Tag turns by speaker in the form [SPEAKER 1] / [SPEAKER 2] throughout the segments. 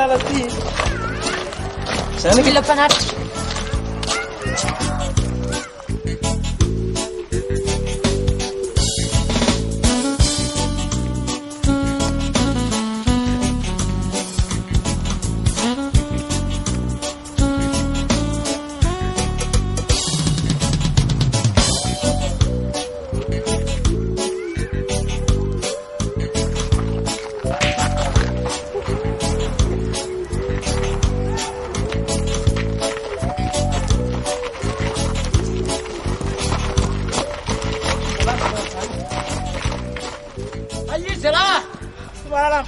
[SPEAKER 1] lalana ty. Zany
[SPEAKER 2] Mila mpanaritra.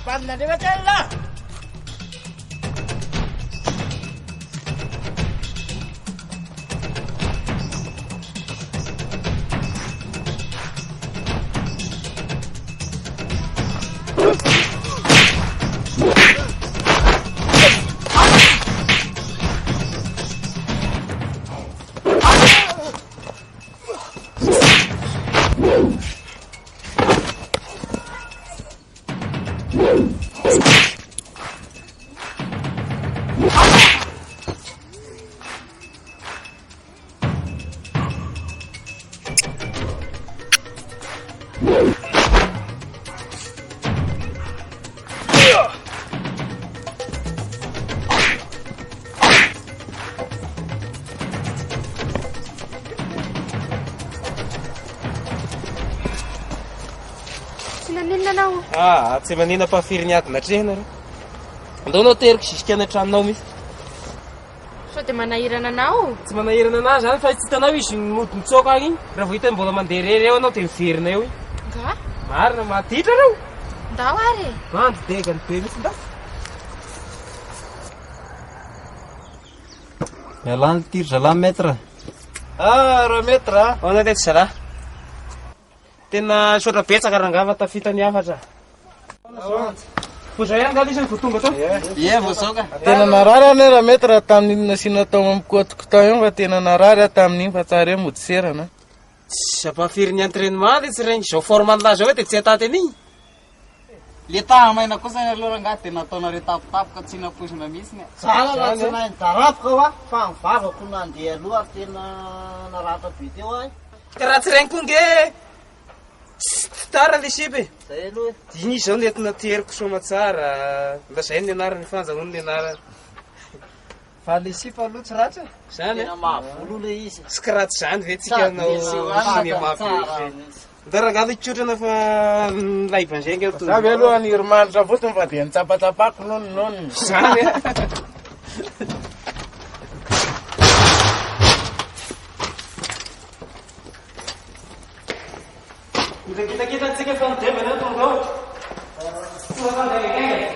[SPEAKER 1] Panna di Matella. Tsy manina pafiry niady natrehina reo. Andao anao teriko zisika any antranonao misy.
[SPEAKER 2] Sao dia manahirana anao?
[SPEAKER 1] Tsy manahirana anazy zany fa tsy hitanao izy mody mitsoaka agny. Raha vao hitany mbola mandeha rery eo anao dia miverina eo.
[SPEAKER 2] Nga?
[SPEAKER 1] Marina matitra reo.
[SPEAKER 2] Ndao ary.
[SPEAKER 1] Mando degany be misy nda.
[SPEAKER 3] Mialany ty zalahy maître.
[SPEAKER 1] Raha maître. Ahoana teto zalahy? Tena sotra betsaka rangava tafita ny hafatra. Vao zay ihany nga isany vao tonga tao?
[SPEAKER 3] Ie, vao zao ka.
[SPEAKER 4] Tena narary any raha maître tamin'iny nasiana tao amikoatokotao io fa tena narary tamin'iny fa tsara hoe mody serana.
[SPEAKER 1] Tsy ampafiry ny entraînement dia tsy regny zao forme laza hoe dia tsy ataty an'iny.
[SPEAKER 3] Le tahamaina kosa ny aloha rangahy tena ataonareo tapotapoka tsy naposina mihitsy.
[SPEAKER 5] Tsara raha tsy nahay nitarapoka hoa fa mivavako nandeha aloha tena naratra be teo ahy.
[SPEAKER 1] Ka raha tsy regny koa nge tara le sipy.
[SPEAKER 5] Zay aloha.
[SPEAKER 1] Igny izao no entina teriko soma tsara. Mba zay ny anarany fanjahoany ny anarany.
[SPEAKER 5] Fa le sipa aloha tsy ratra.
[SPEAKER 1] Zany
[SPEAKER 5] tena mahavolo le izy.
[SPEAKER 1] Tsy karatsy zany ve tsika anao ny mafy. Darangalo itsotrana fa laivanzay eo.
[SPEAKER 4] Zavy aloha ny herimanitra fotsiny fa dia nitsapatsapako nono.
[SPEAKER 1] Zany. Kita tsika fa midebana tonga ao. Tsy mafandragagagany.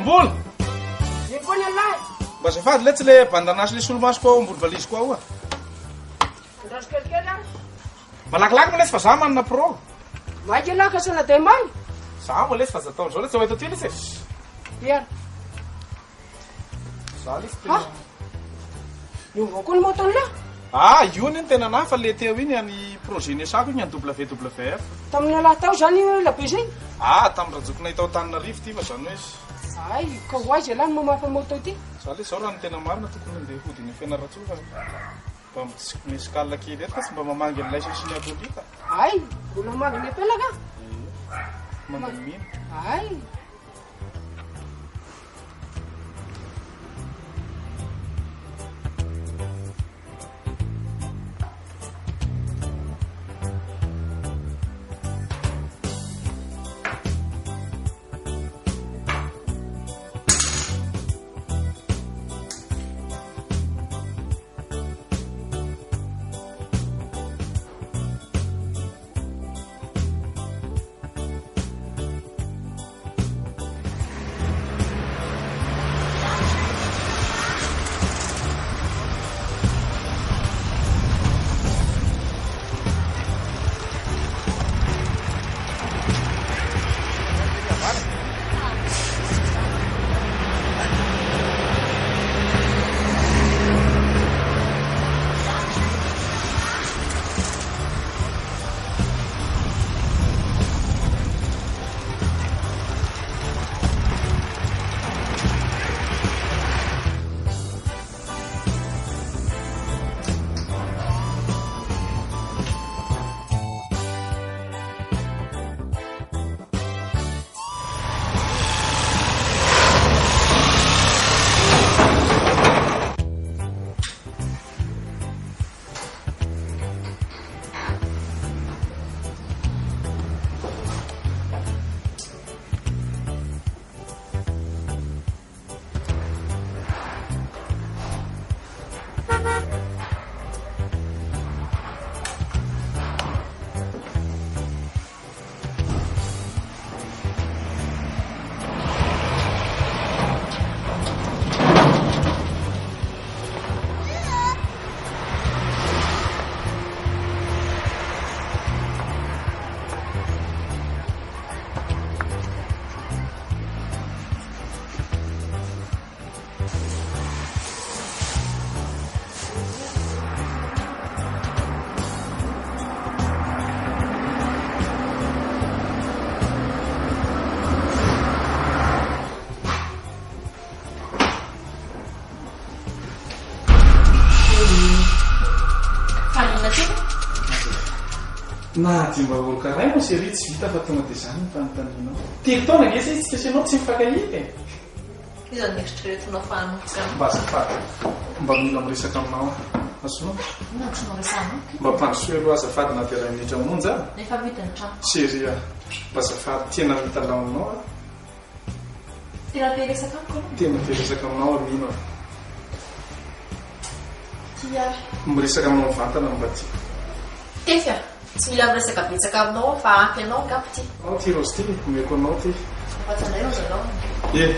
[SPEAKER 6] Ambolo!
[SPEAKER 7] Ipony alahy.
[SPEAKER 6] Mba azafady le tsy le bandanasy le solomasoko ao ambolo valiziko ao a.
[SPEAKER 7] Andraso kelikely aho.
[SPEAKER 6] Malakilaky malesy fa za manana pro.
[SPEAKER 7] Maika lahy ka sana dia many.
[SPEAKER 6] Za moa lesy fa za taon'izao le tsy hoeto ty lesy e.
[SPEAKER 7] Iara.
[SPEAKER 6] Za lesy
[SPEAKER 7] Ha?
[SPEAKER 6] tena.
[SPEAKER 7] Io avao koa ny moton lahy.
[SPEAKER 6] Ah, io ny tena nahy fa le teo iny any projet nesako iny any WWF.
[SPEAKER 7] Tamin'ny alahy tao zany io labe zay.
[SPEAKER 6] Ah, tamin'ny rajokonay tao Tananarivo ty fa zany hoe
[SPEAKER 7] Ay, ka hoaiza lahy no mamafa moto ty.
[SPEAKER 6] za le zao raha ny tena marina tokony andeha hodiny fianaratsoa fa mba misy kalina kely eto fa tsy mba mamangy an'ilay sisiny atolika.
[SPEAKER 7] Ay, mbola magny apelaka.
[SPEAKER 6] Mandamina.
[SPEAKER 7] Ay.
[SPEAKER 6] Na dia mba orokaray mo sery tsy vita fa tonga dia zany ny fanontanianao. Telo taona nge sa izy tsy asianao tsy mifankahita e.
[SPEAKER 8] Izany eritreretinao fanomboka.
[SPEAKER 6] Mba azafady. Mba mila miresaka aminao. Azonao?
[SPEAKER 8] Nantsonao resana.
[SPEAKER 6] Mba mpandrosoa aloha azafady na dia iray minitra monja.
[SPEAKER 8] Nefa vita ny trano.
[SPEAKER 6] Sery a. Mba azafady tena mitalaonao a.
[SPEAKER 8] Tena teresaka amiko aloha.
[SPEAKER 6] Tena teresaka aminao amino a.
[SPEAKER 8] Tia.
[SPEAKER 6] Miresaka aminao mivantana mba ty.
[SPEAKER 8] Tefy a. Tsy mila miresaka betsaka aminao fa ampy anao gapo ty.
[SPEAKER 6] Ao ty rosy ty omeko anao ty.
[SPEAKER 8] Afatsanay rozy anao.
[SPEAKER 6] E.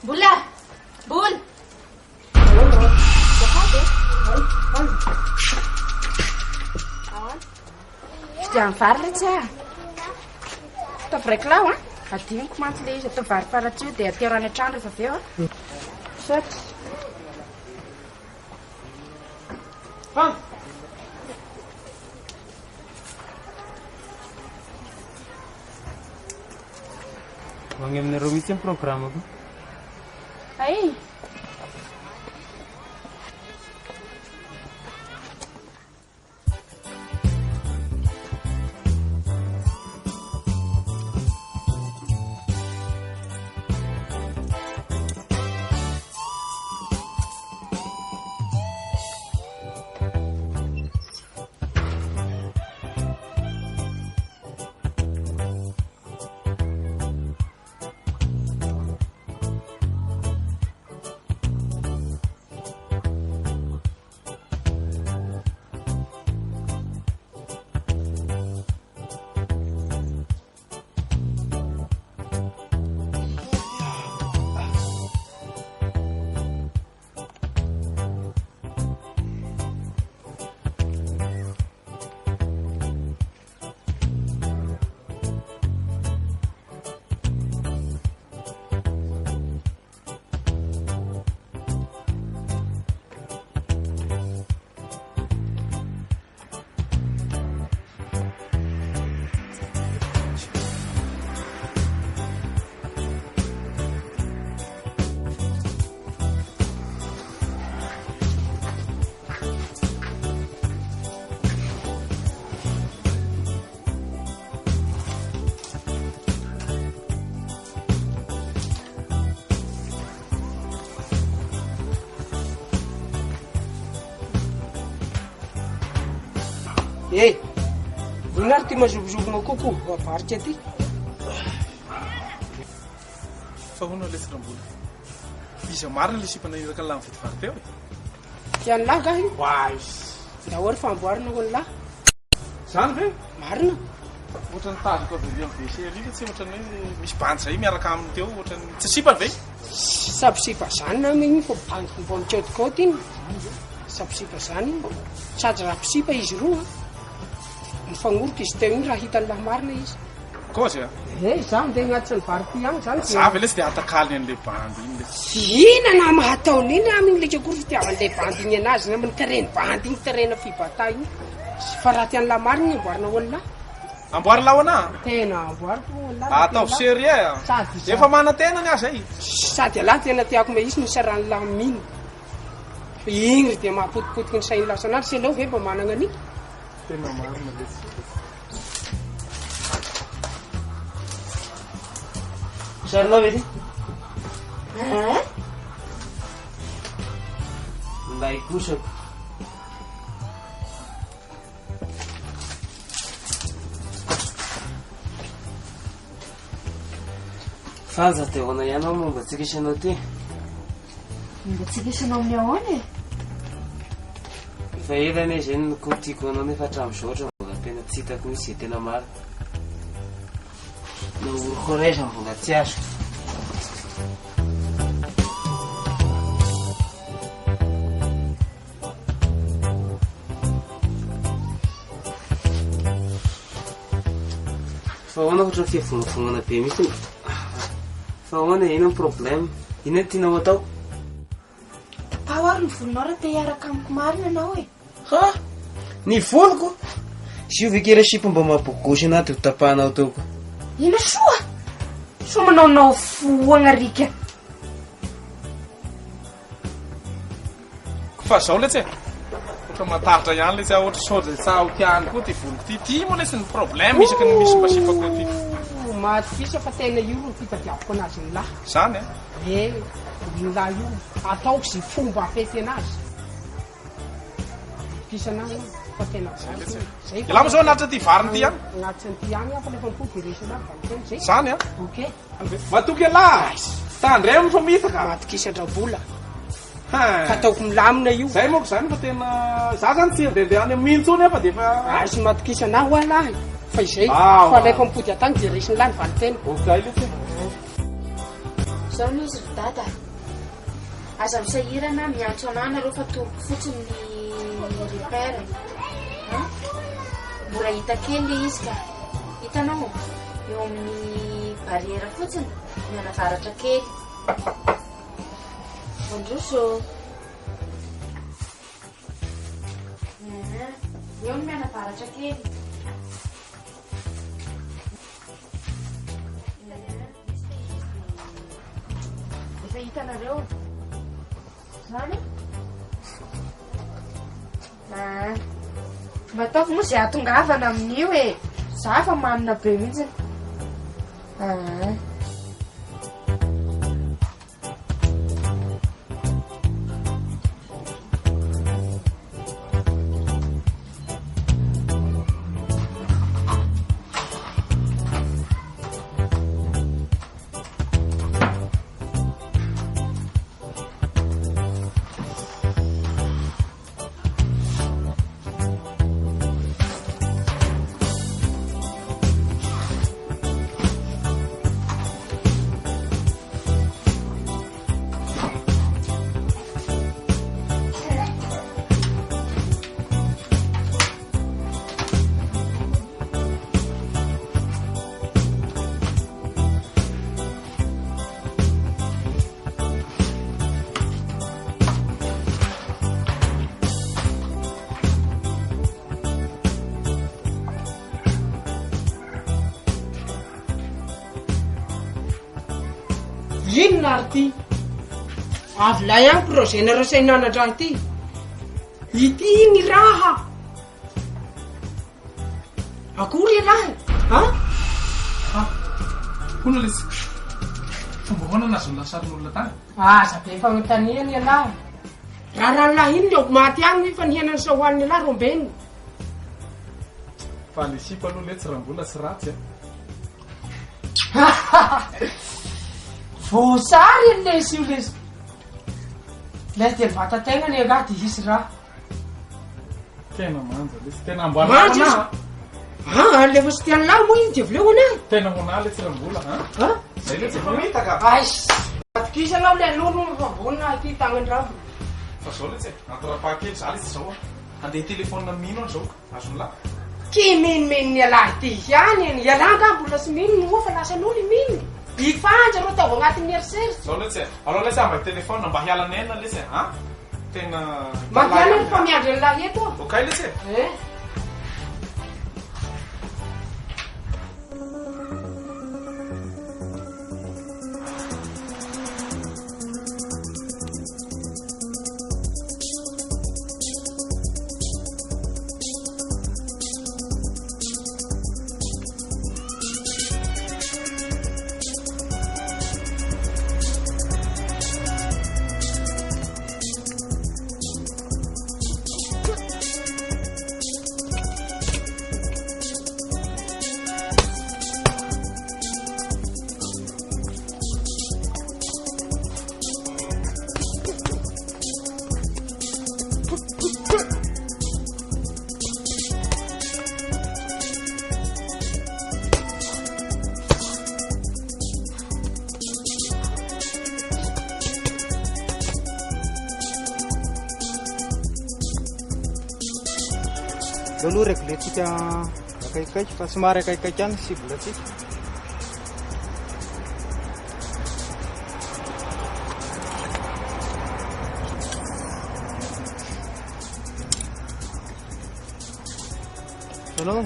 [SPEAKER 2] Bola! Bol! Dia amin'ny vary le tsy a. Ataovy lao a. Adiniko mantsy le izy atao vary paratsio dia ateo rano an-trano rehefa avy eo a. Saotra.
[SPEAKER 1] Magny aminareo mihitsy amin'ny programako.
[SPEAKER 2] Ay!
[SPEAKER 7] Eh, voninahary ty mazovozovona kokoa vavarika ty.
[SPEAKER 6] Fa hono le trambola. Izy marina le sipana iraka lamy vity vary teo.
[SPEAKER 7] Tian'ny lahy gahy.
[SPEAKER 6] Wai.
[SPEAKER 7] Dahory famboarina ho ny lahy.
[SPEAKER 6] Zany ve?
[SPEAKER 7] Marina.
[SPEAKER 6] Ohatrany tadiko avy amin'ny WC alika tsy ohatrany hoe misy bandy zay miaraka aminy teo ohatrany tsy sipany ve?
[SPEAKER 7] Sapisipa zany na igny fa bandy mbo mitsaodikoty iny. Sapisipa zany sady rapisipa izy roa. Mifagnoroka izy teo iny raha hitan'ny lahy marina izy.
[SPEAKER 6] Koa zay?
[SPEAKER 7] Eh, za mandeha agnatin'ny vary ty agny zany.
[SPEAKER 6] Za ve le tsy dia atakaly an'le bandy iny le.
[SPEAKER 7] Ina na mahataony iny aminy le kory fitiavan'le bandy iny anazy na amin'ny terreny bandy iny terrena fibata iny. Fa raha tian'ny lahy marina iny amboarina ho an'lahy.
[SPEAKER 6] Amboary laona?
[SPEAKER 7] Tena amboariko ho an'lahy.
[SPEAKER 6] Ataovy sérieux. Efa mana-tena ny azy ay.
[SPEAKER 7] Sady alahy tena tiako me izy misy raha lahy mino. Igny dia mahapotipotiky ny sainy lasa anazy sy aleo ve mba manana an'iny.
[SPEAKER 6] Tena marina le.
[SPEAKER 1] Sarinao ve ty? Mba ikosako. Fanja teo ana ianao momba tsika isanao ty.
[SPEAKER 2] Mba tsika isanao amin'ny ahoana e?
[SPEAKER 1] Efa elany izy eny no tiako anao nefa hatramin'izao ohatra mbola tena tsy hitako misy izay tena maro. Naoroko raiza mbola tsy azo. Fa ahoana ohatra fiavonavonana be mihitsy. Fa ahoana ino ny problème? Ino ny tianao atao?
[SPEAKER 2] Tapao ary ny volonao raha te hiaraka amiko marina anao e.
[SPEAKER 1] Ha? Ny voloko? Sy ovekera sipa mba mampogosy anaty ho tapahanao toko.
[SPEAKER 2] Ina soa? Soa manaonao foana rika.
[SPEAKER 6] Fa zao le tsy e. Ohatra matahatra ihany le tsy ohatra sody sa ho tiany koa ty voloko ty. Ty mo le sy ny problème isaky ny misy masipako ty.
[SPEAKER 7] Matifisa fa tena io no fitadiavako anazy ny lahy.
[SPEAKER 6] Zany e?
[SPEAKER 7] Ny lahy io ataoko zay fomba afety anazy. Pisanazy fa tena zay.
[SPEAKER 6] Ilamo zao anatitra ty variny ty ihany?
[SPEAKER 7] Anatitra ty ihany fa lefa mipody resana zay.
[SPEAKER 6] Zany a?
[SPEAKER 7] Okey.
[SPEAKER 6] Matoky alahy. Tandray amin'ny famitaka.
[SPEAKER 7] Matikisa-drabola. Ka ataoko milamina io.
[SPEAKER 6] Zay moa zany fa tena za zany tsy andeha any amin'ny mintsony efa dia fa
[SPEAKER 7] sy matikisa anahy ho alahy. Fa izay fa lefa mipody atany dia resiny lahy ny valitena.
[SPEAKER 6] Okey le tsy.
[SPEAKER 2] Zao no izy ry dada. Aza misahirana miantso anahy nareo fa toroko fotsiny ny repère. Mora hita kely le izy ka. Hitanao eo amin'ny barrière fotsiny mianavaratra kely. Mandroso. Eo no mianavaratra kely. Efa hitanareo. Zany? Mba ataoko moa izay atongavana amin'io e. Za fa manina be mihitsy.
[SPEAKER 7] Inona ary ty? Avy lahy ihany projet-nareo sainanatra ity. Ity ny raha. Akory lahy?
[SPEAKER 6] Hono lesy. Fomba hoana nazo lasarin'olona tany?
[SPEAKER 7] Aza be fanontaniany lahy. Raha lahy iny leo maty agny fa nihenany sa hoan'ny lahy rombeny.
[SPEAKER 6] Fa le sipa aloha letsy raha mbola tsy ratsy
[SPEAKER 7] Voasary ny lesy io lesy. Lesy dia vata-tegna ny agaty hisy raha.
[SPEAKER 6] Tena manja lesy. Tena amboarina
[SPEAKER 7] honahy. Lefa sy tiany lahy moa iny dia vileo honahy.
[SPEAKER 6] Tena honahy letsy raha mbola zay letsy efa mitaka.
[SPEAKER 7] Atkisa anao le lolo mifambonina ity tagnandravo.
[SPEAKER 6] Fa zao letsy antorapahakely za letsy zao andeha telefônina mino zao azony lahy.
[SPEAKER 7] Ki mino ny alahy ty ihany. Ny alahy ka mbola sy mino moa fa lasan'olo mino. Ifanja reo tao agnatin'ny eritseritsy.
[SPEAKER 6] Zao letsy alao lesy mba telefônina mba hialana ena lesy tena
[SPEAKER 7] mampiala ny mpamiandry an'lahy eto.
[SPEAKER 6] Okay lesy
[SPEAKER 9] aloha régletsika akaikaiky fa somary akaikaiky any cible atsika. Anao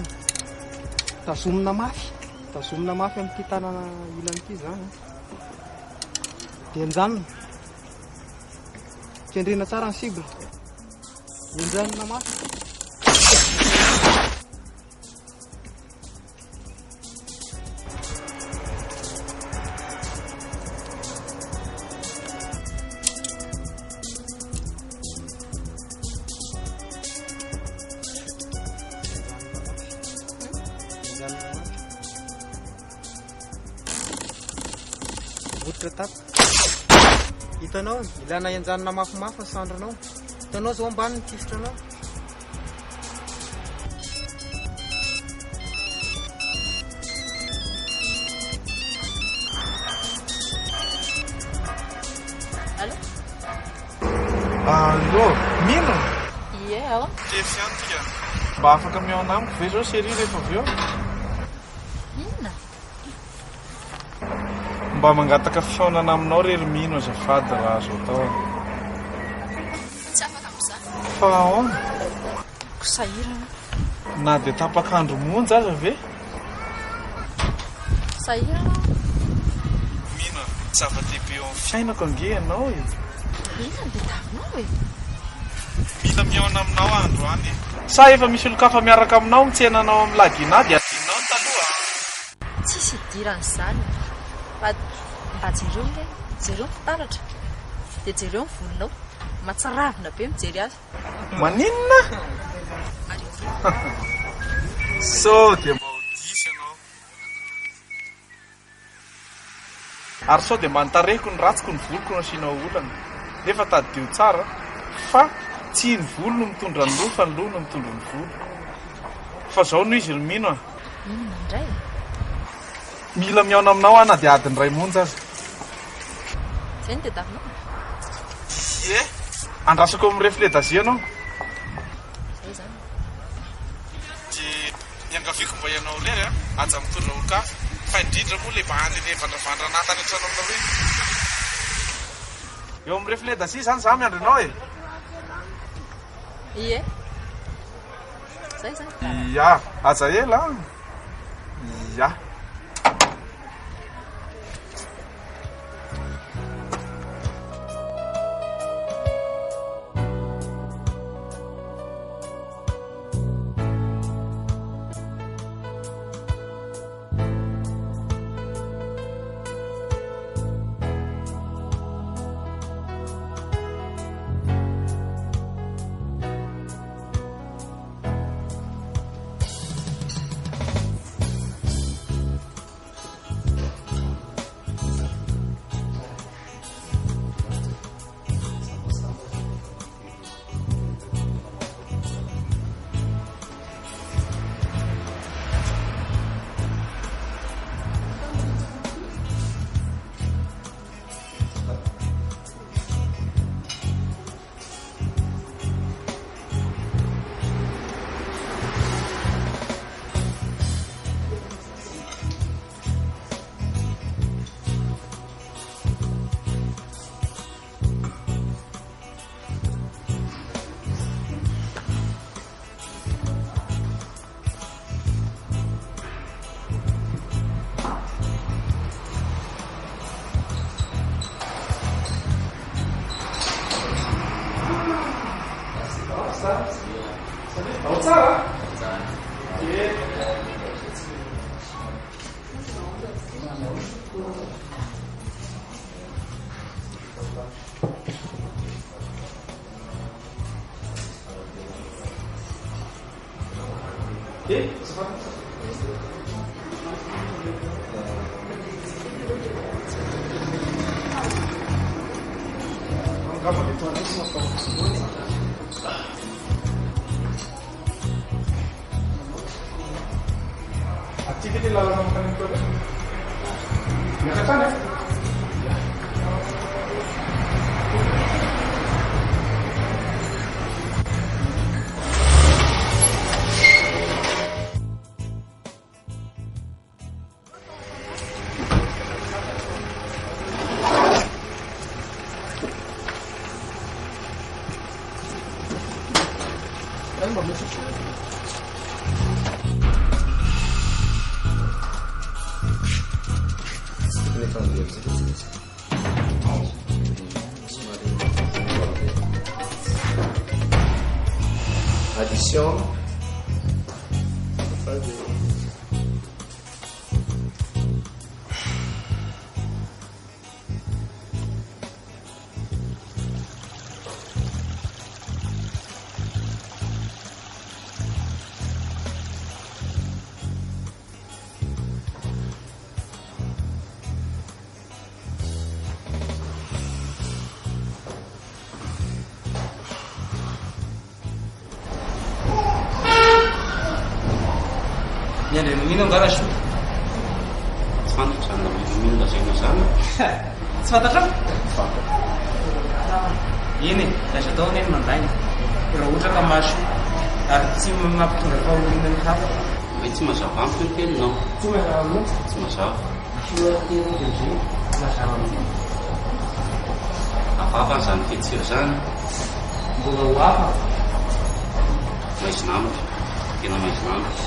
[SPEAKER 9] tazomina mafy amin'ity tanana ilan'ity zany. Dia enjanona kendrena tsara ny cible. Enjanona mafy. Vototra tapa. Hitanao ilana enjanona mafimafy ny sandronao. Hitanao zao ambany ny tifitranao.
[SPEAKER 8] Allo?
[SPEAKER 6] Allo, mino?
[SPEAKER 8] Ie, ao?
[SPEAKER 6] Tefy any tika. Mba afaka miaona amiko ve zao série rehefa avy eo?
[SPEAKER 8] Inona?
[SPEAKER 6] Mba mangataka fihaonana aminao rery mino azafady raha azo atao.
[SPEAKER 8] Tsy afaka amin'izany.
[SPEAKER 6] Fa ahoana?
[SPEAKER 8] Sahirana.
[SPEAKER 6] Na dia tapakandro monja aza ve?
[SPEAKER 8] Sahirana.
[SPEAKER 6] Mino, zava-dehibe eo amin'ny fiainako ange ianao e.
[SPEAKER 8] Inona dia tavinao e?
[SPEAKER 6] Mila mihaona aminao andro any. Sa efa misy olo-kafa miaraka aminao mitsenanao amin'ny lagina dia adinao ny taloha.
[SPEAKER 8] Tsisy idiran'izany. Fa mba jereo le, jereo ny fitaratra. Dia jereo ny volonao. Matsaravina be mijery azy.
[SPEAKER 6] Maninona? So dia mba ho diso ianao. Ary sao dia mantarehiko ny ratsiko ny voloko no asiana olana. Nefa taddio tsara fa tsy ny volo no mitondra ny loha fa ny loha no mitondra ny volo. Fa zao no izy mino a.
[SPEAKER 8] Inona indray?
[SPEAKER 6] Mila mihaona aminao ana dia adiny iray monja aza.
[SPEAKER 8] Zay ny dia tavinao?
[SPEAKER 6] Ie, andrasako amin'ny reflet-dazy anao.
[SPEAKER 8] Zay zany.
[SPEAKER 6] Dia niangaviako mba ianao lery a, aja mitondra olo-kafa. Fa indrindra moa le bahany le vandravandra natany an-trano aminao hoe. Eo amin'ny reflet-dazy zany za miandry anao e.
[SPEAKER 8] Ie. Zay zany.
[SPEAKER 6] Ia, aja ela. Ia. Activity lalala makan itu ada. Ya ke sana.
[SPEAKER 10] Addition.
[SPEAKER 1] Niandry mino angara so.
[SPEAKER 11] Tsy fantatra na mino lazaina zany.
[SPEAKER 1] Tsy fantatra?
[SPEAKER 11] Fantatra.
[SPEAKER 1] eny e lasa tao neny mandaina raha ohatra ka maso ary tsy mampitonga fahoriana ny hafa
[SPEAKER 11] hoe tsy mazava amiko ny teninao
[SPEAKER 1] tsy mazava mihitsy
[SPEAKER 11] tsy mazava
[SPEAKER 1] filorateny de mazava mihitsy
[SPEAKER 11] hafahafa n'izany fetsira zany
[SPEAKER 1] mbola ho hafa
[SPEAKER 11] maizinamitra tena maizinamitra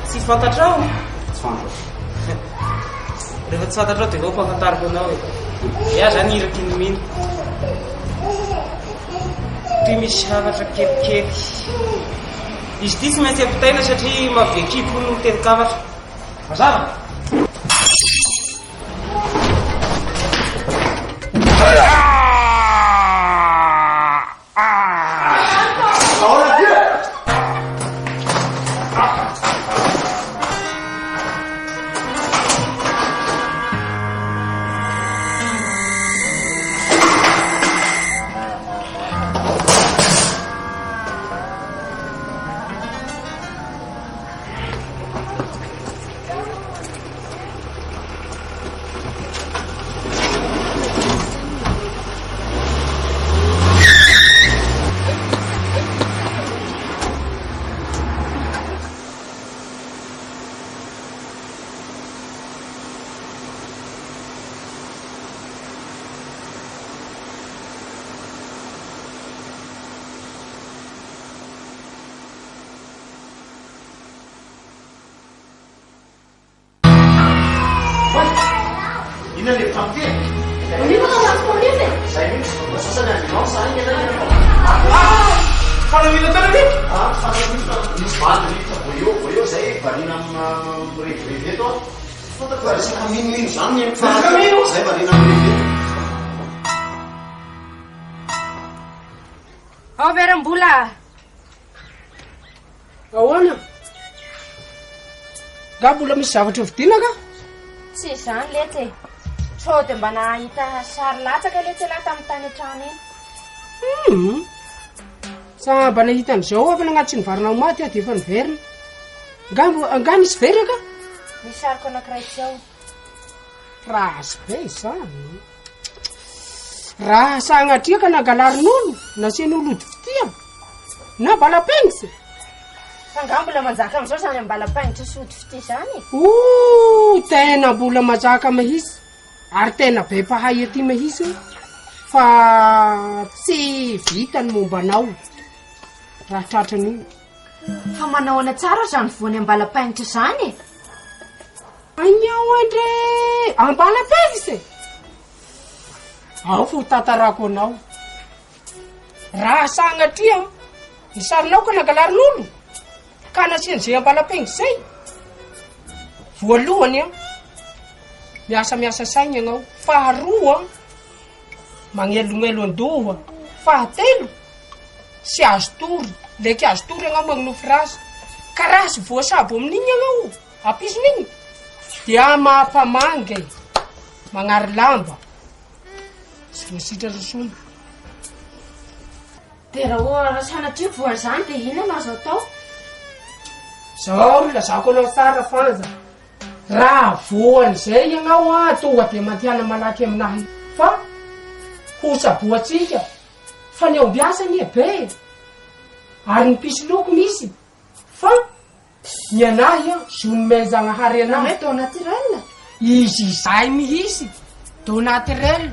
[SPEAKER 1] tsy fantatrao
[SPEAKER 11] tsy fantatra
[SPEAKER 1] rehefa tsy fantatrao dia vao mpahafantariko anao ia zany iraky ny mino toy misy havatra kelikely izy ty tsy maintsy ampitaina satria mavekipo no telikavatra mazava
[SPEAKER 5] Ina le fampi.
[SPEAKER 2] Ini mana orang polisi?
[SPEAKER 5] Saya ini masa dari mau saya kita ni.
[SPEAKER 1] Kalau bila tadi ni?
[SPEAKER 5] Kalau ini sempat ni boyo saya bari nam beri itu. Sudah bari saya min sana yang saya bari nam beri.
[SPEAKER 2] Oh, Verambula.
[SPEAKER 7] Ahoana? Gabola misy zavatra vidiana ka?
[SPEAKER 2] Tsy izany letsy e. Sao dia mba nahita sary latsaka letsy lahy tamin'ny tany an-trano eny.
[SPEAKER 7] Samba nahita an'izao avy nagnaty ny varina ho maty dia efa niverina. Nga nisy vera ka?
[SPEAKER 2] Misy sariko anankiray tsy ao.
[SPEAKER 7] Rasy be izany. Raha sagnatria ka nangalarin'olo, nasian'olo ody fitia, na balapengisy.
[SPEAKER 2] Fa nga mbola manjaka amin'izao izany amin'ny balapaingitra sy ody fitia izany.
[SPEAKER 7] Tena mbola mazaka mihitsy. Ary tena be mpahay aty mihitsy. Fa tsy vita ny mombanao. Raha tratran'io.
[SPEAKER 2] Fa manao ana tsara izany voany amin'ny balapaingitra izany e.
[SPEAKER 7] Anyao andre am-balapengisy. Ao fo tantarako anao. Raha sagnatria ny sarinao ka nangalarin'olo ka nasian'izay am-balapengisy zay. Voalohany miasa saigna ianao. Faharoa magnelongelo andoha. Fahatelo sy azo tory. Leky azo tory ianao magnofy rasy. Ka rasy voasabo amin'igny ianao ampisin'igny dia mahampamangy magnary lamba sy voasitra rosony.
[SPEAKER 2] Dia raha sanatria voa izany dia inona azo atao?
[SPEAKER 7] Zao lazako anao tsara fanja. Raha voan'izay ianao tonga dia mantiana malaky aminahy. Fa hosaboatsika fa ny aombiasa ny be ary ny pisy loko misy. Fa ny anahy zony menjanahary anahy
[SPEAKER 2] do naturel.
[SPEAKER 7] izy izay mihitsy do naturel.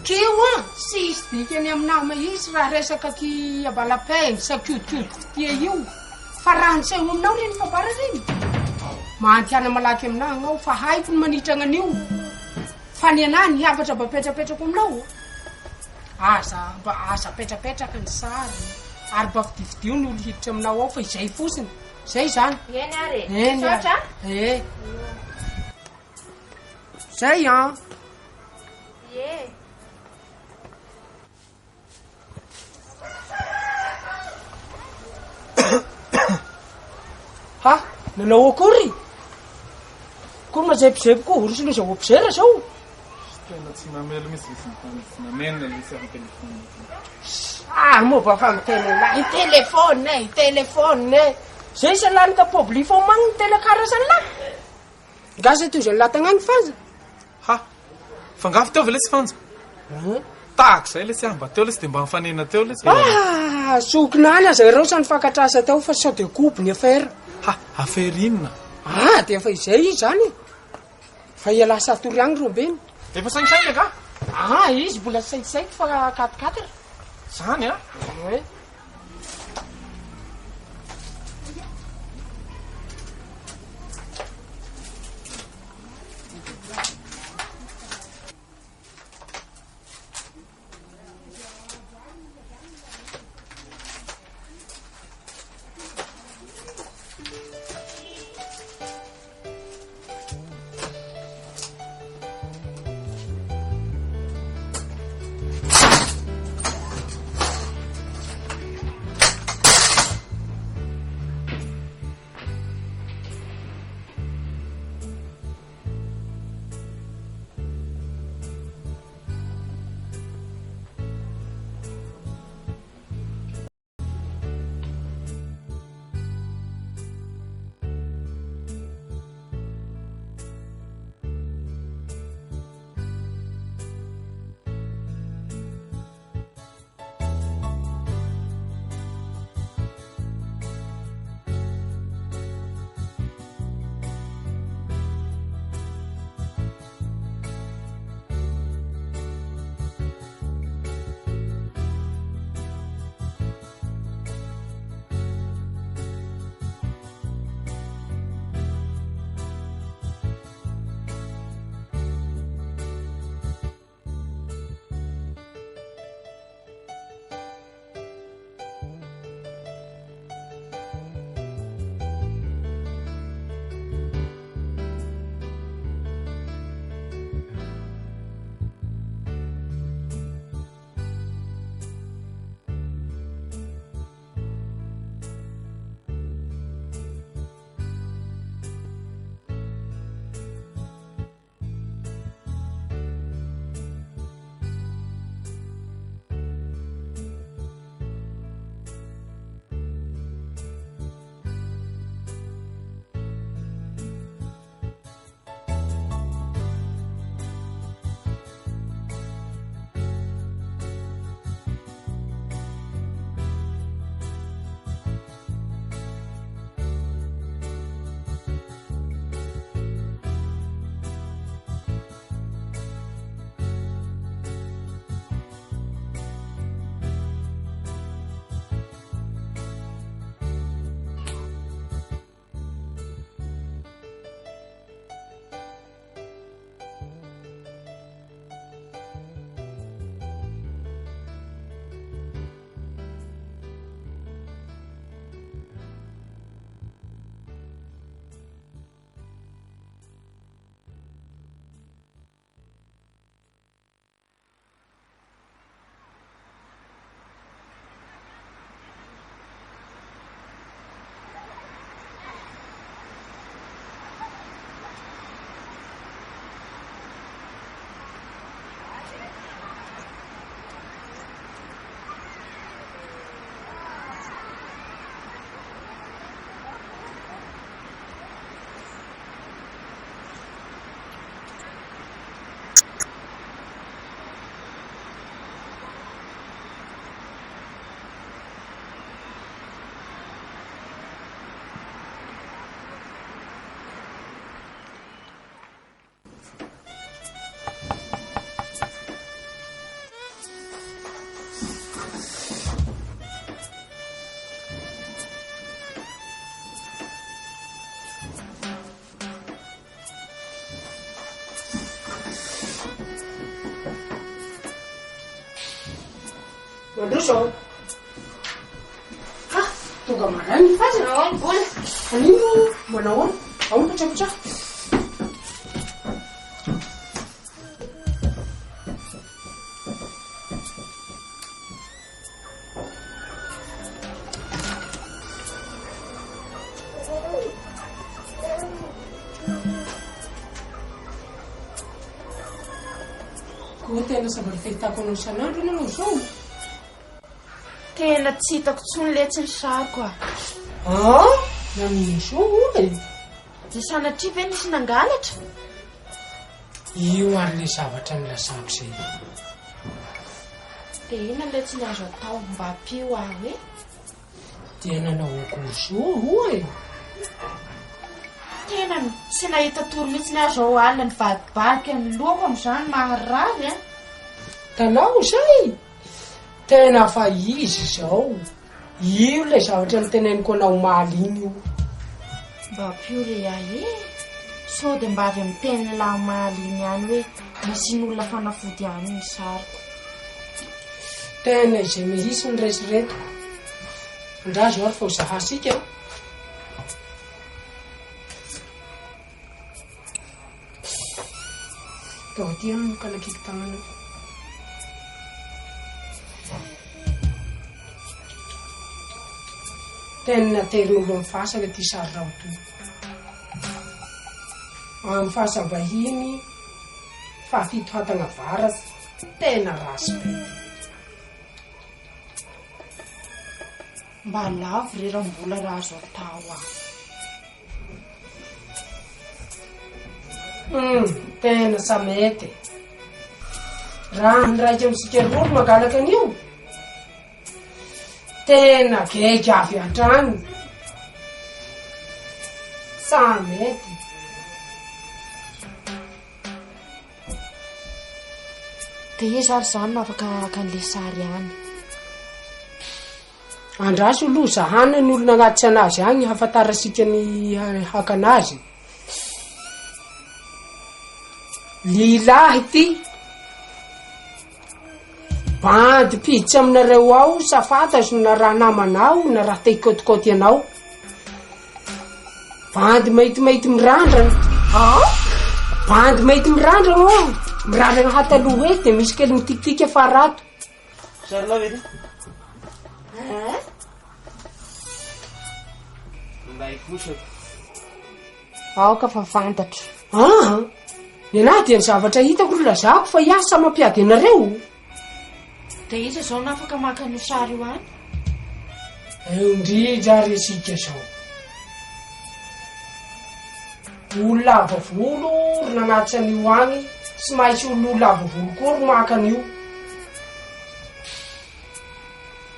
[SPEAKER 7] Keo sisy dikany aminahy mihitsy raha resaka ki abalapaingy sa kiodikoty tia io. Fa raha ny seho aminao reny fa bara reny mantiana malaky aminahy anao fa haiko ny manitrana an'io. Fa ny anahy ny havatra mba petrapetrako aminao aza petrapetraka ny sary ary mba fidividio ny olo hiditra aminao ao fa izay fosiny zay zany.
[SPEAKER 2] Eny ary.
[SPEAKER 7] Eny
[SPEAKER 2] Sotra?
[SPEAKER 7] Zay
[SPEAKER 2] Ye.
[SPEAKER 7] Ha, nanao akory? Kory mazay mpizepo koa orosy no zao ampizera zao.
[SPEAKER 6] tsy mamelo mihitsy sy namenina le sy amin'ny telefôny.
[SPEAKER 7] Moba fa miteny lahy telefôny zay sa lany ka pobli fô magny telekarasany lahy gasa toy zay latagnany faza
[SPEAKER 6] ha fangafy teo va le tsy fanja tahaka zay le tsy mba teo le tsy de mba mifanena teo le tsy
[SPEAKER 7] sokinany aza ireo sa nifankatrasa teo fa sao de coupe ny affaire
[SPEAKER 6] affaire inona
[SPEAKER 7] de efa izay izy zany fa iala satoriagny robeny
[SPEAKER 6] efa sainsaina ka
[SPEAKER 7] izy mbola saikisaiky fa 4-4
[SPEAKER 6] zany
[SPEAKER 7] Mandroso. Tonga marany faza. Anino manao ano? Ao mipetrapetra. tena zavatra fahitako anao isan'andro ianao zao.
[SPEAKER 2] Tena tsy hitako tsony letsy ny sariko a.
[SPEAKER 7] Na miso e.
[SPEAKER 2] Dia sanatria ve nisy nangalatra?
[SPEAKER 7] Io ary le zavatra nilasako zay.
[SPEAKER 2] Dia ina le tsy nazo atao mba hampio aho e?
[SPEAKER 7] Dia nanao akory e.
[SPEAKER 2] Tena tsy nahita toro mihitsy ny azo ao alina ny vadibadika ny loko amin'izany maharary a.
[SPEAKER 7] Tanao zay. Tena fa izy zao. Io le zavatra niteneniko anao maliny io.
[SPEAKER 2] Mba hampio le ahy e. Sao dia mba avy amin'ny teny lahy maliny ihany hoe misy n'olona fanafody ihany ny sariko.
[SPEAKER 7] Tena izay mihisy ny reseretiko. Ndra zao ary fa ho zahasika. Tao aty no kalakiky tagnana. Tena naterin'olo amin'ny fasaka ty sary rao to. Amin'ny fasabahiny fafito hatagna vara tena rasy be.
[SPEAKER 2] Mba lavo re raha mbola raha azo atao aho.
[SPEAKER 7] Tena sa mety. Raha ny raika amintsika roa magalaka an'io. Tena gegy avy an-trano. Sa mety.
[SPEAKER 2] Dia izy ary zany no afaka akan'le sary ihany.
[SPEAKER 7] Andraso aloha zahana ny olona agnatitsy anazy agny hafantarasika ny hakanazy. Lilahy ty. Bandy piditsy aminareo ao safatazo na raha namanao na raha te hikôtikôty anao. Bandy mahitimaity mirandrana. Bandy mahity mirandrana ao. Mirandrana hataloha e dia misy kely mitikitika afarato.
[SPEAKER 1] Sarina vedy? Nday kosako.
[SPEAKER 2] Aoka fa fantatro.
[SPEAKER 7] Ny anahy dia ny zavatra hitako ro lazako fa iasa mampiady anareo.
[SPEAKER 2] Dia izy zao no afaka maka ny sary io any?
[SPEAKER 7] Eo indrindra ary isika zao. Olo lava volo ro nanatsy an'io agny sy maintsy olo lava volo koa ro maka an'io.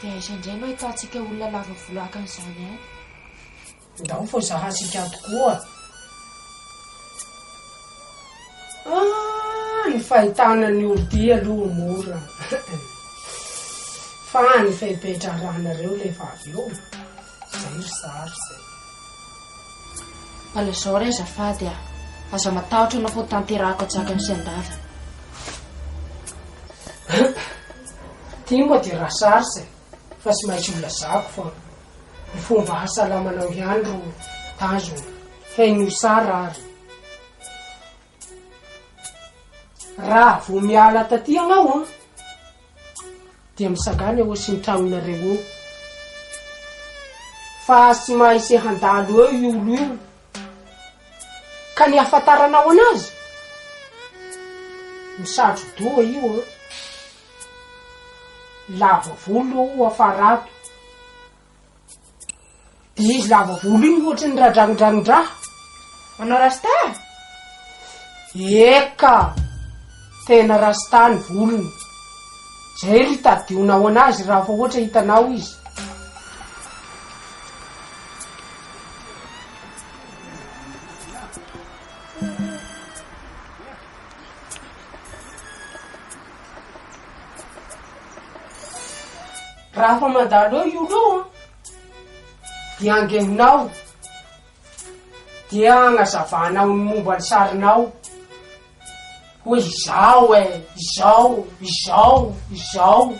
[SPEAKER 2] Dia isan'indray no hitantsika olona lava volo akan'izany any.
[SPEAKER 7] Ndao fa zahasika tokoa. Ny fahitana ny olo ty aloha mora. Fa ny fehipetraranareo lefa avy eo. Zay ry sary zay.
[SPEAKER 2] Ala zao re azafady a. Aza matahotra na fo tanteraka tsaka ny sy-andala.
[SPEAKER 7] Ty moa dia raha sary zay. Fa sy maintsy olazako fa ny fomba hasalamanao ihany ro tazo hain'io sary ary. Raha vo miala taty anao dia misagana eo sy ny tragnonareo eo. Fa sy maintsy handalo eo io olo io. Ka ny afantaranao anazy misatro doa io lava volo afarato. Dia izy lava volo iny ohatry ny radragnondragnondraha.
[SPEAKER 2] Manao rasta?
[SPEAKER 7] Eka. Tena rasta ny volony. Zay ry tadionao anazy raha fa ohatra hitanao izy. Raha fa mandalo eo io loha dia angeminao dia agnazavanao ny momba ny sarinao hoe izao izao.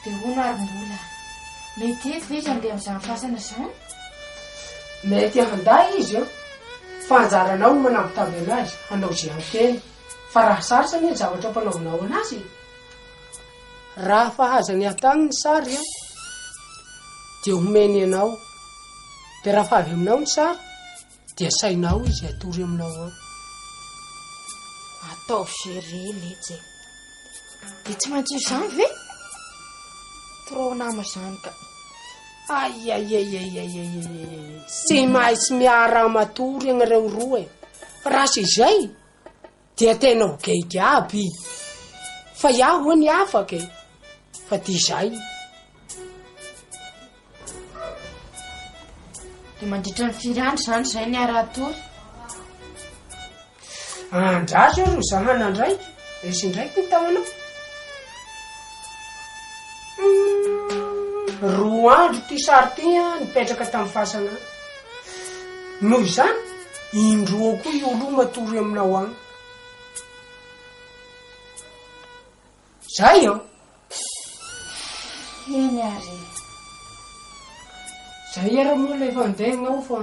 [SPEAKER 2] Dia hono ary mbola mety eto ve izy andeha amin'izany fasana izany?
[SPEAKER 7] Mety handay izy fa anjaranao no manambotavy anazy hanao zay an-teny. Fa raha sarotsa ny zavatra mpanaonao anazy. Raha fa hazany atany ny sary dia homeny anao. Dia raha fa avy aminao ny sary dia sainao izy atory aminao ao.
[SPEAKER 2] Atao sereny etsy de tsy maintsy izany ve trop nama zany ka
[SPEAKER 7] sy mahisy miara matory anareo roa e raha sy izay dia tena ho geigy aby fa iaho ho ny afaka e fa dia izay
[SPEAKER 2] de mandritra ny firy andro zany zay ny ara-tory
[SPEAKER 7] andraso ro zahana ndraiky esy ndraiky ny taonao 2 andro ty sary ty nipetraka tamin'ny fasana noho izany indroa koa iolo matory aminao agny zay ao
[SPEAKER 2] eny ary
[SPEAKER 7] zay ara moa la efa andehanao fa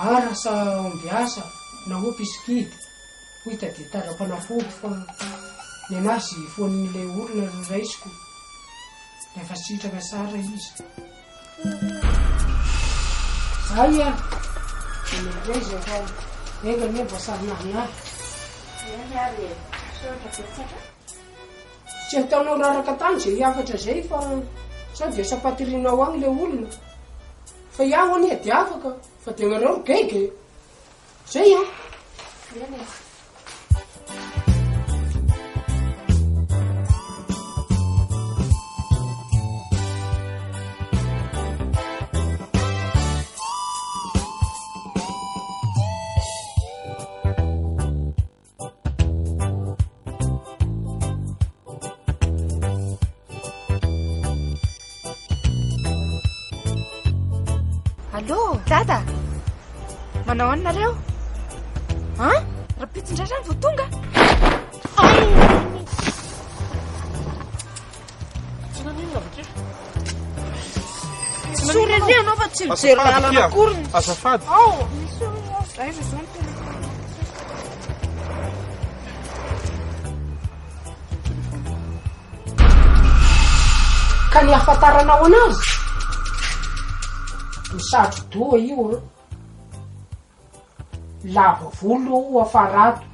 [SPEAKER 7] arasa ambiasa na ho piskidy ho hita de tara-panafody fa ny anazy foan'ile olona ro raisiko lefa sitraka tsara izy zay a nreza fa ega ne basarinahinay tsy ataonao raraka tany zay hiafatra zay fa sao de sapatirinao agny le olona fa iaho anie de afaka fa de nareo gege zay a
[SPEAKER 2] Allô, dada? Manao ano nareo? Rapitsindratrany vao tonga?
[SPEAKER 6] Tsy nanino avake?
[SPEAKER 2] Sorely anao fa tsy mijery lalana akory.
[SPEAKER 6] Azafady.
[SPEAKER 2] Misy zay fa zao ny
[SPEAKER 7] ka ny afantaranao anazy misatro doa io lava volo afarato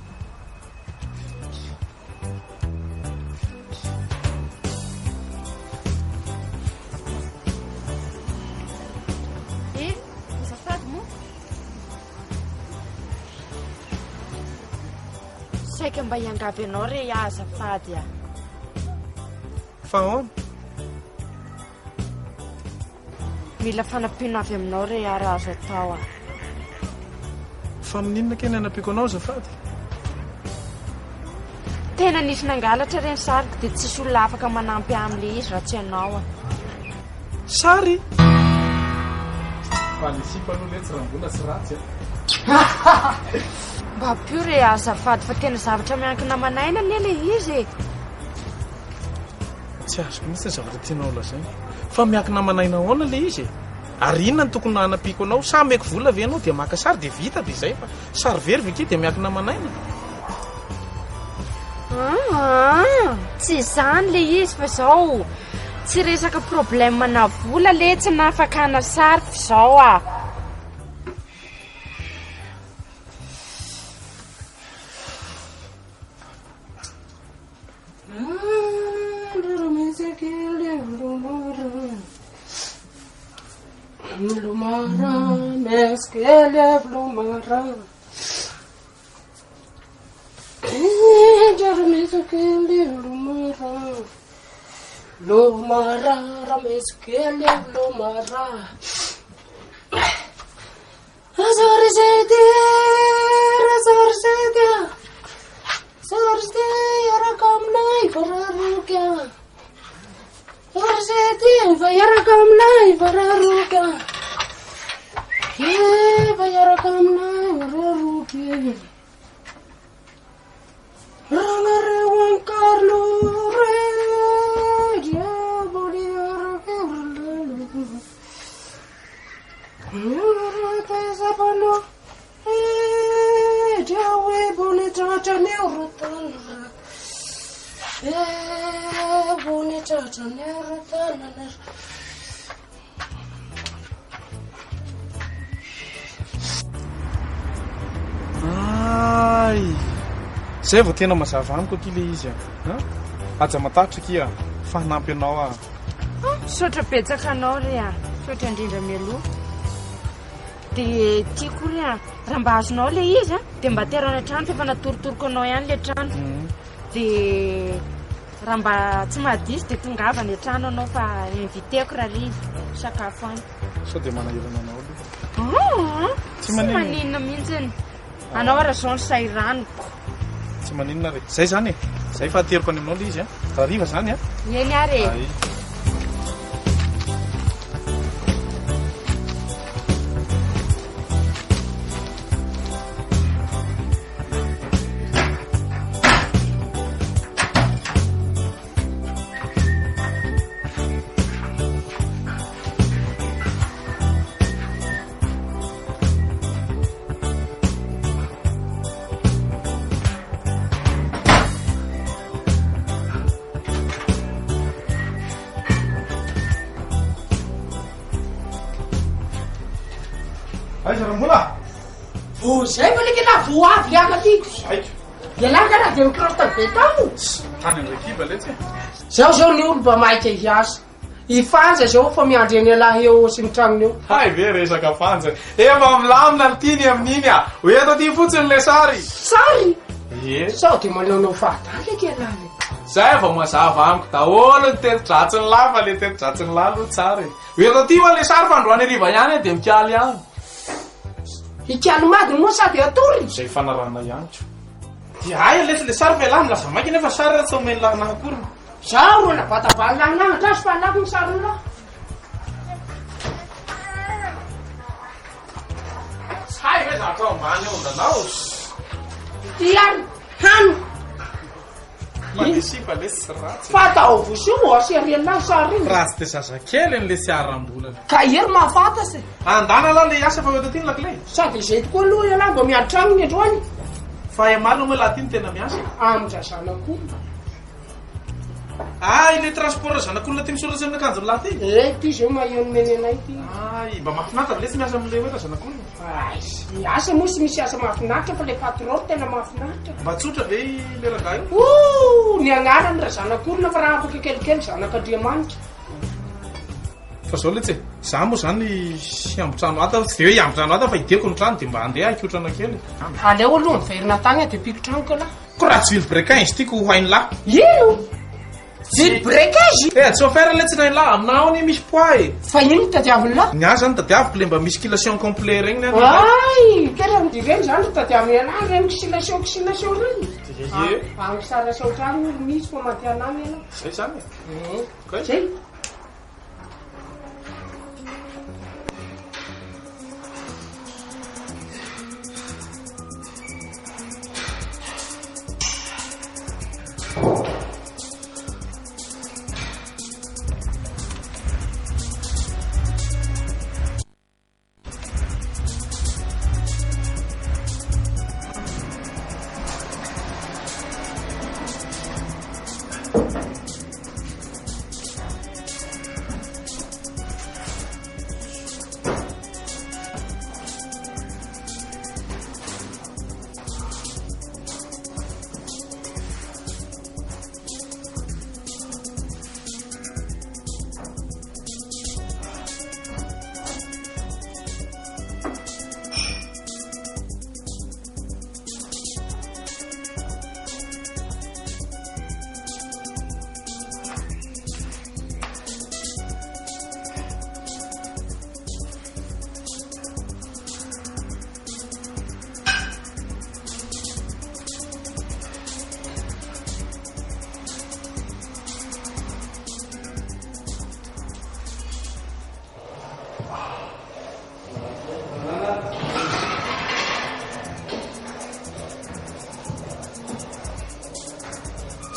[SPEAKER 2] azafady moa saika mba hiangavy anao re azafady a
[SPEAKER 6] fa ahoana
[SPEAKER 2] mila fanampiana avy aminao re ara azo atao a
[SPEAKER 6] fa mininona keny anampiko anao azafady
[SPEAKER 2] tena nisy nangalatra reny sariko de tsisy olona afaka manampy am'le izy raha tsy anao a
[SPEAKER 6] sary fa lesipaloha le tsy rambola sy ratsy
[SPEAKER 2] mba pio re azafady fa tena zavatra miankina manaina anie le izy
[SPEAKER 6] tsy azoko mihitsy ny zavatra tianao lazainy fa miankina manaina ahoana le izy ary inona ny tokony hanampiko anao sa meko vola ve anao dia maka sary dia vita dia izay fa sary very veke dia miankina manaina
[SPEAKER 2] tsy izany le izy fa zao tsy resaka problème na vola le tsy nafakana sary fa zao a
[SPEAKER 7] Lumara, meskele lumara. Jarmeskele lumara. Lumara, meskele lumara. Azorzede, azorzede. Zorzede, yarakamnai vararuka. Zorzede, vayarakamnai vararuka. Vayarakamnai vararuka. Rangare wankarlu re, diaboli arakamnai. Tesapano, diawe bonita neurotana. Bonita neurotana.
[SPEAKER 6] Ai, Zay vao tena mazava amiko aty le izy aja matatra kia fanampy anao
[SPEAKER 2] Sotra betsaka anao re sotra indrindra mialoha. Dia tiako re raha mba azonao le izy dia mba terana trano fa efa natorotoroko anao ihany le trano. Dia raha mba tsy mahadisy dia tongava ny trano anao fa inviteko raha ry sakafo any.
[SPEAKER 6] Sao dia manahirana anao
[SPEAKER 2] tsy maninona mihitsiny. Anao raha zao ny sairaniko.
[SPEAKER 6] Tsy maninona re. Zay zany zay fahateriko any aminao le izy hariva zany
[SPEAKER 2] Eny ary.
[SPEAKER 6] Aiza Rambola?
[SPEAKER 7] Zay malika na vo avy liana tiako. Ialaka raha dia mikrafta be tamo.
[SPEAKER 6] Tany amin'ny kiba letsy.
[SPEAKER 7] Zao ny olo mba maika hiasa. Ifanja zao fa miandry any alahy eo sy ny tragnony eo.
[SPEAKER 6] Hay ve resaka fanja. Efa milamina tiny amin'iny hoe eto ty fotsiny le sary.
[SPEAKER 7] Sary? Sao dia manaonao fahataly ake alahy.
[SPEAKER 6] Zay vao mazava amiko daholo ny teti-dratsiny lahy fa le teti-dratsiny lahy aloha tsara hoe eto ty ma le sary fa androany hariva ihany dia mikaly ihany.
[SPEAKER 7] Ikaly madiny moa sady atory.
[SPEAKER 6] Zay fanarana ihany ko. Dia ay alefa le sary fa ilahy milaza maika nefa sary tsy omeny lahy nahakorona.
[SPEAKER 7] Zaho ro navatabaly lahy nahatra azy fa alako ny sary lahy.
[SPEAKER 6] Hay ve zatra ambany eo ndanao.
[SPEAKER 7] Tiary hany.
[SPEAKER 6] Manisipa le sy ratsy.
[SPEAKER 7] Fatao voso mo aserianao sary iny.
[SPEAKER 6] Ratsy dia zazakely le sy aram-bola.
[SPEAKER 7] Ka hery mahafantasy.
[SPEAKER 6] Andana lahy le asa fa eto ty lakile.
[SPEAKER 7] Sady izay tokoa aloha ialahy mba miady tragnony androany.
[SPEAKER 6] Fa malina moa laha ty ny tena miasa.
[SPEAKER 7] Amindra zanak'olona.
[SPEAKER 6] Ile transport zanak'olona ty misoratsy amin'ny akanjony lahy ty.
[SPEAKER 7] Ty zao maheno meny anay ty.
[SPEAKER 6] Mba mahafinaritra le tsy miasa amin'le hoe zanak'olona.
[SPEAKER 7] Miasa moa sy misy asa mahafinaritra fa le patron tena mahafinaritra.
[SPEAKER 6] Mba tsotra ve le rangaha io?
[SPEAKER 7] Ny agnarany ra zanak'olona fa raha afaka kelikely zanak'Andriamanitra.
[SPEAKER 6] Fa zao letsy za moa zany sy ambotrano ata tsy de hoe ambotrano ata fa ideko ny trano dia mba handeha ikotrana kely.
[SPEAKER 7] Aleo aloha miverina tagny dia piko tranoko lahy.
[SPEAKER 6] Ko raha tsy vily brequin izy tiako ho hainy lahy.
[SPEAKER 7] Ino? Vily brequin izy?
[SPEAKER 6] Tsy offert letsy nainy lahy aminao ny misy poids.
[SPEAKER 7] Fa ino ny tadiaviny lahy?
[SPEAKER 6] Ny azy zany tadiaviko le mba musculation complet regny ny
[SPEAKER 7] kera midireny zany no tadiaviny anahy regny kisilation regny. Agny sara saotrano olo misy fa mantianany ialahy.
[SPEAKER 6] Zay zany.
[SPEAKER 7] Zay.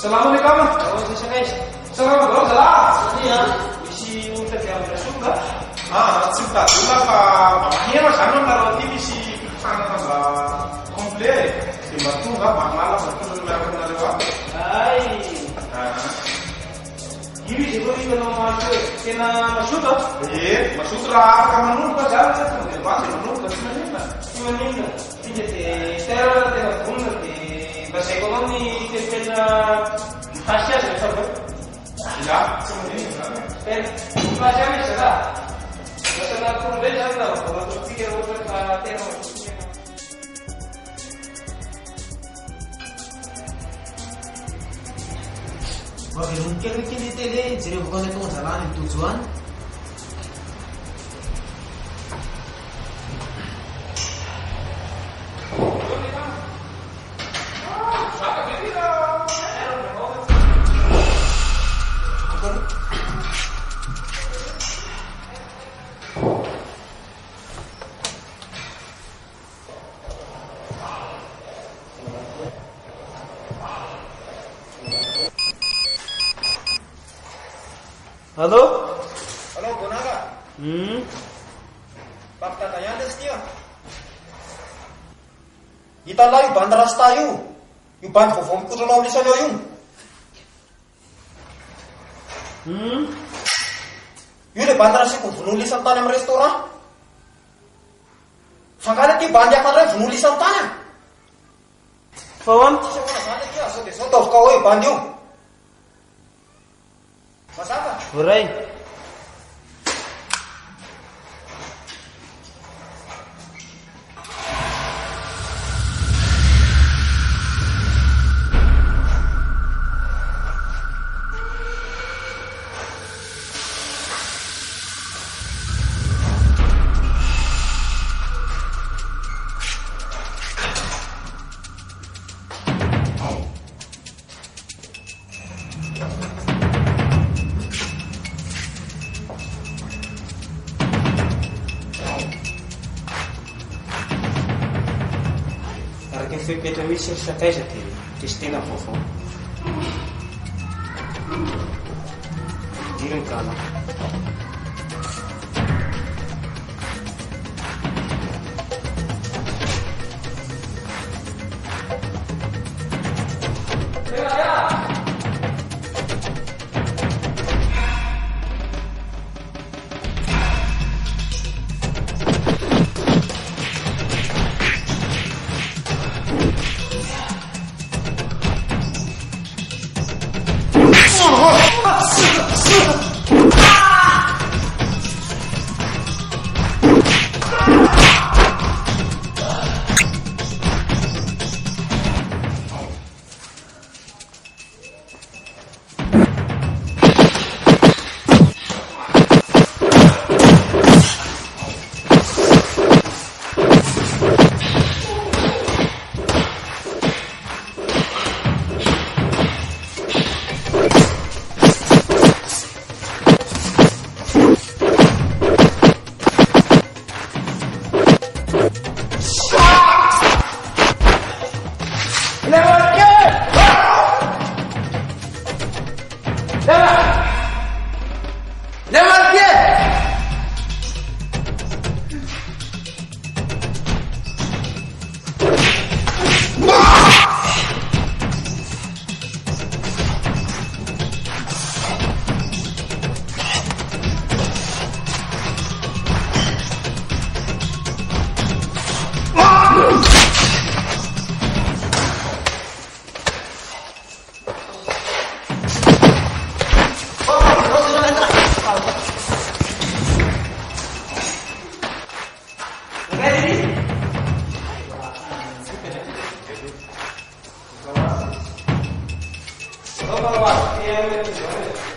[SPEAKER 6] Assalamualaikum. Selamat malam. Iya. Misi untuk yang bersuka. Cinta dulu apa? Mamanya mas Anwar naruh TV si sana tambah komplit. Dibantu nggak? Malam itu sudah mereka dari apa? Hai. Ini juga ini nama aku. Kena masuk tak? Iya. Masuk lah. Kamu nunggu jalan kan? Masih nunggu. Gimana? Ini jadi teror.
[SPEAKER 1] lazaiko anao ny tena tasy azy rehefa aveo.
[SPEAKER 6] Ya, tsy manino zany.
[SPEAKER 1] Tena tasy azy izy raha. Lasa natoroindray zany na vao natorotsika ohatra fa tena matosika.
[SPEAKER 9] Mavelony kelikely tele jerevako any atao anjalany ny tojo any.
[SPEAKER 1] Halo?
[SPEAKER 9] Halo, Bonaga. Pampitandryan izy ty a. Hitanao io bandy rasta io bandy vaovao mikotrana ao lisany ao io. Io le bandy rasiko vono lisany tany amin'ny restaurant. Fangala ty bandy akandray vono lisany tany.
[SPEAKER 1] Fa hoany?
[SPEAKER 9] Zany ty sao dia sao ataovy ka hoe bandy io. Mazava?
[SPEAKER 1] Voray. Fepetra misy sakaiza dia testena vaovao. Diriny kana. Vamos lá,